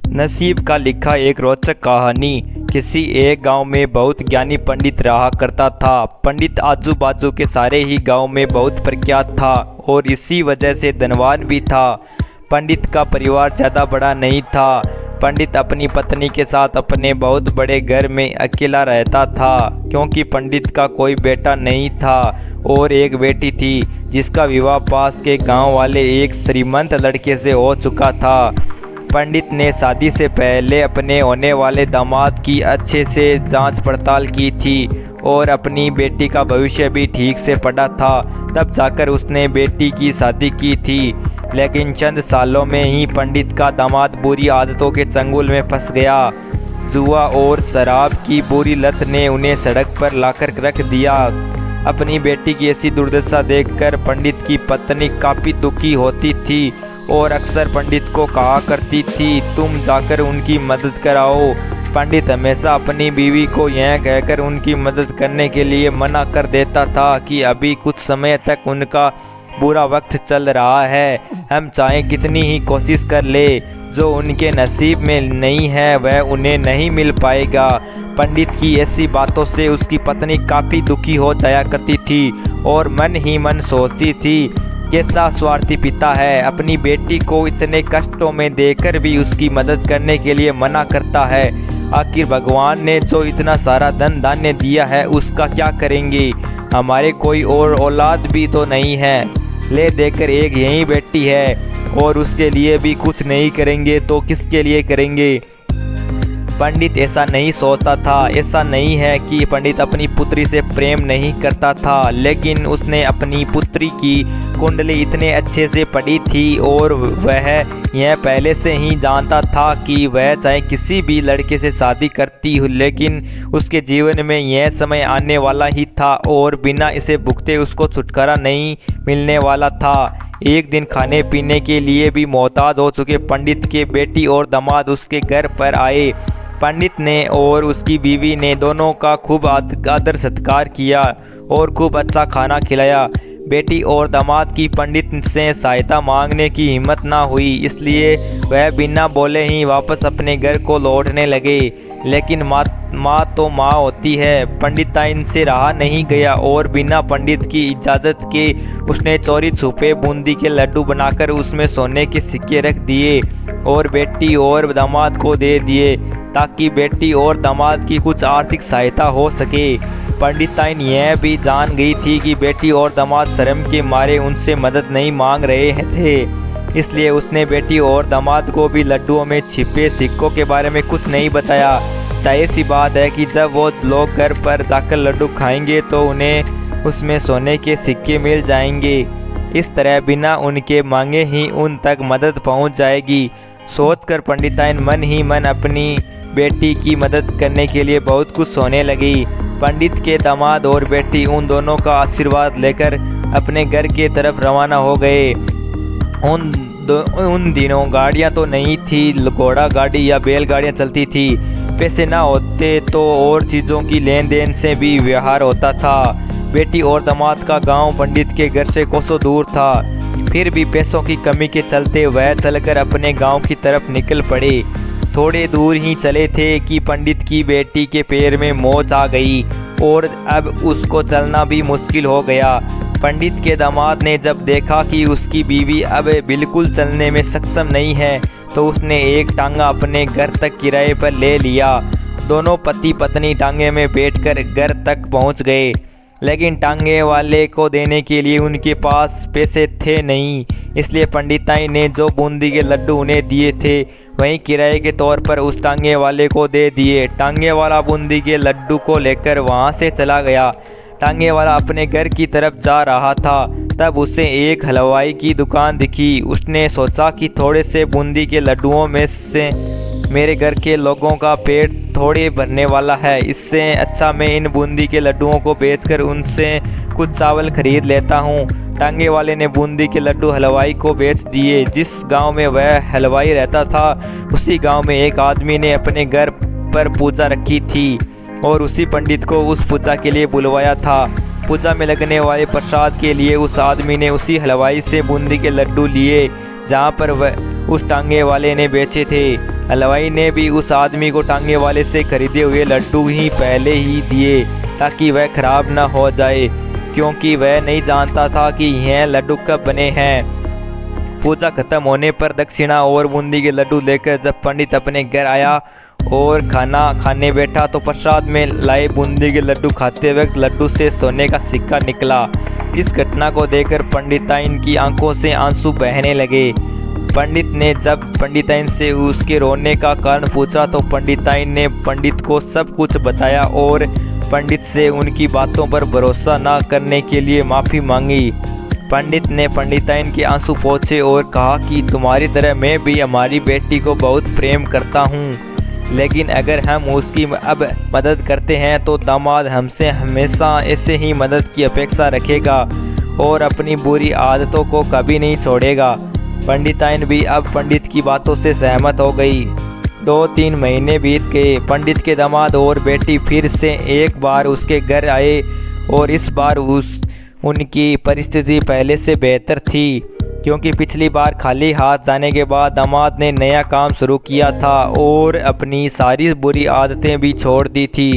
नसीब का लिखा एक रोचक कहानी। किसी एक गांव में बहुत ज्ञानी पंडित रहा करता था। पंडित आजू बाजू के सारे ही गांव में बहुत प्रख्यात था और इसी वजह से धनवान भी था। पंडित का परिवार ज़्यादा बड़ा नहीं था। पंडित अपनी पत्नी के साथ अपने बहुत बड़े घर में अकेला रहता था, क्योंकि पंडित का कोई बेटा नहीं था और एक बेटी थी जिसका विवाह पास के गांव वाले एक श्रीमंत लड़के से हो चुका था। पंडित ने शादी से पहले अपने होने वाले दामाद की अच्छे से जांच पड़ताल की थी और अपनी बेटी का भविष्य भी ठीक से पढ़ा था। तब जाकर उसने बेटी की शादी की थी। लेकिन चंद सालों में ही पंडित का दामाद बुरी आदतों के चंगुल में फंस गया। जुआ और शराब की बुरी लत ने उन्हें सड़क पर लाकर रख दिया। अपनी बेटी की ऐसी दुर्दशा देखकर पंडित की पत्नी काफ़ी दुखी होती थी और अक्सर पंडित को कहा करती थी, तुम जाकर उनकी मदद कराओ। पंडित हमेशा अपनी बीवी को यह कहकर उनकी मदद करने के लिए मना कर देता था कि अभी कुछ समय तक उनका बुरा वक्त चल रहा है, हम चाहे कितनी ही कोशिश कर ले, जो उनके नसीब में नहीं है वह उन्हें नहीं मिल पाएगा। पंडित की ऐसी बातों से उसकी पत्नी काफ़ी दुखी हो जाया करती थी और मन ही मन सोचती थी, कैसा स्वार्थी पिता है, अपनी बेटी को इतने कष्टों में देकर भी उसकी मदद करने के लिए मना करता है। आखिर भगवान ने जो इतना सारा धन धान्य दिया है उसका क्या करेंगे, हमारे कोई और औलाद भी तो नहीं है, ले देकर एक यही बेटी है और उसके लिए भी कुछ नहीं करेंगे तो किसके लिए करेंगे। पंडित ऐसा नहीं सोचता था। ऐसा नहीं है कि पंडित अपनी पुत्री से प्रेम नहीं करता था, लेकिन उसने अपनी पुत्री की कुंडली इतने अच्छे से पढ़ी थी और वह यह पहले से ही जानता था कि वह चाहे किसी भी लड़के से शादी करती हो, लेकिन उसके जीवन में यह समय आने वाला ही था और बिना इसे भुगते उसको छुटकारा नहीं मिलने वाला था। एक दिन खाने पीने के लिए भी मोहताज हो चुके पंडित के बेटी और दामाद उसके घर पर आए। पंडित ने और उसकी बीवी ने दोनों का खूब आदर सत्कार किया और खूब अच्छा खाना खिलाया। बेटी और दामाद की पंडित से सहायता मांगने की हिम्मत ना हुई, इसलिए वह बिना बोले ही वापस अपने घर को लौटने लगे। लेकिन माँ तो माँ होती है। पंडिताइन से रहा नहीं गया और बिना पंडित की इजाज़त के उसने चोरी छुपे बूंदी के लड्डू बनाकर उसमें सोने के सिक्के रख दिए और बेटी और दामाद को दे दिए, ताकि बेटी और दामाद की कुछ आर्थिक सहायता हो सके। पंडिताइन यह भी जान गई थी कि बेटी और दामाद शर्म के मारे उनसे मदद नहीं मांग रहे थे, इसलिए उसने बेटी और दामाद को भी लड्डुओं में छिपे सिक्कों के बारे में कुछ नहीं बताया। जाहिर सी बात है कि जब वो लोग घर पर जाकर लड्डू खाएंगे तो उन्हें उसमें सोने के सिक्के मिल जाएंगे। इस तरह बिना उनके मांगे ही उन तक मदद पहुंच जाएगी। सोचकर पंडिताइन मन ही मन अपनी बेटी की मदद करने के लिए बहुत कुछ सोचने लगी। पंडित के दामाद और बेटी उन दोनों का आशीर्वाद लेकर अपने घर के तरफ रवाना हो गए। उन दिनों गाड़ियां तो नहीं थी, घोड़ा गाड़ी या बैलगाड़ियां चलती थी। पैसे ना होते तो और चीज़ों की लेन देन से भी व्यवहार होता था। बेटी और दामाद का गांव पंडित के घर से कोसों दूर था, फिर भी पैसों की कमी के चलते वह चलकर अपने गांव की तरफ निकल पड़े। थोड़े दूर ही चले थे कि पंडित की बेटी के पैर में मोच आ गई और अब उसको चलना भी मुश्किल हो गया। पंडित के दामाद ने जब देखा कि उसकी बीवी अब बिल्कुल चलने में सक्षम नहीं है, तो उसने एक टांगा अपने घर तक किराए पर ले लिया। दोनों पति पत्नी टांगे में बैठकर घर तक पहुंच गए, लेकिन टांगे वाले को देने के लिए उनके पास पैसे थे नहीं, इसलिए पंडिताई ने जो बूंदी के लड्डू उन्हें दिए थे वहीं किराए के तौर पर उस टांगे वाले को दे दिए। टांगे वाला बूंदी के लड्डू को लेकर वहां से चला गया। टांगे वाला अपने घर की तरफ जा रहा था, तब उसे एक हलवाई की दुकान दिखी। उसने सोचा कि थोड़े से बूंदी के लड्डुओं में से मेरे घर के लोगों का पेट थोड़े भरने वाला है, इससे अच्छा मैं इन बूंदी के लड्डुओं को बेचकर उनसे कुछ चावल खरीद लेता हूँ। टांगे वाले ने बूंदी के लड्डू हलवाई को बेच दिए। जिस गांव में वह हलवाई रहता था, उसी गांव में एक आदमी ने अपने घर पर पूजा रखी थी और उसी पंडित को उस पूजा के लिए बुलवाया था। पूजा में लगने वाले प्रसाद के लिए उस आदमी ने उसी हलवाई से बूंदी के लड्डू लिए जहाँ पर वह उस टांगे वाले ने बेचे थे। हलवाई ने भी उस आदमी को टांगे वाले से खरीदे हुए लड्डू ही पहले ही दिए ताकि वह खराब न हो जाए, क्योंकि वह नहीं जानता था कि यह लड्डू कब बने हैं। पूजा खत्म होने पर दक्षिणा और बूंदी के लड्डू लेकर जब पंडित अपने घर आया और खाना खाने बैठा तो प्रसाद में लाए बूंदी के लड्डू खाते वक्त लड्डू से सोने का सिक्का निकला। इस घटना को देखकर पंडिताइन की आंखों से आंसू बहने लगे। पंडित ने जब पंडिताइन से उसके रोने का कारण पूछा तो पंडिताइन ने पंडित को सब कुछ बताया और पंडित से उनकी बातों पर भरोसा न करने के लिए माफ़ी मांगी। पंडित ने पंडिताइन के आंसू पोंछे और कहा कि तुम्हारी तरह मैं भी हमारी बेटी को बहुत प्रेम करता हूँ, लेकिन अगर हम उसकी अब मदद करते हैं तो दामाद हमसे हमेशा ऐसे ही मदद की अपेक्षा रखेगा और अपनी बुरी आदतों को कभी नहीं छोड़ेगा। पंडिताइन भी अब पंडित की बातों से सहमत हो गई। 2-3 महीने बीत गए। पंडित के दामाद और बेटी फिर से एक बार उसके घर आए और इस बार उनकी परिस्थिति पहले से बेहतर थी, क्योंकि पिछली बार खाली हाथ जाने के बाद दामाद ने नया काम शुरू किया था और अपनी सारी बुरी आदतें भी छोड़ दी थी।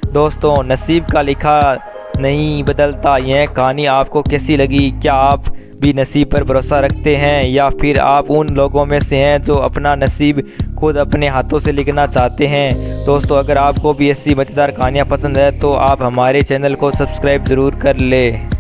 दोस्तों, नसीब का लिखा नहीं बदलता। यह कहानी आपको कैसी लगी? क्या आप भी नसीब पर भरोसा रखते हैं या फिर आप उन लोगों में से हैं जो अपना नसीब खुद अपने हाथों से लिखना चाहते हैं? दोस्तों, अगर आपको भी ऐसी मज़ेदार कहानियाँ पसंद है तो आप हमारे चैनल को सब्सक्राइब ज़रूर कर लें।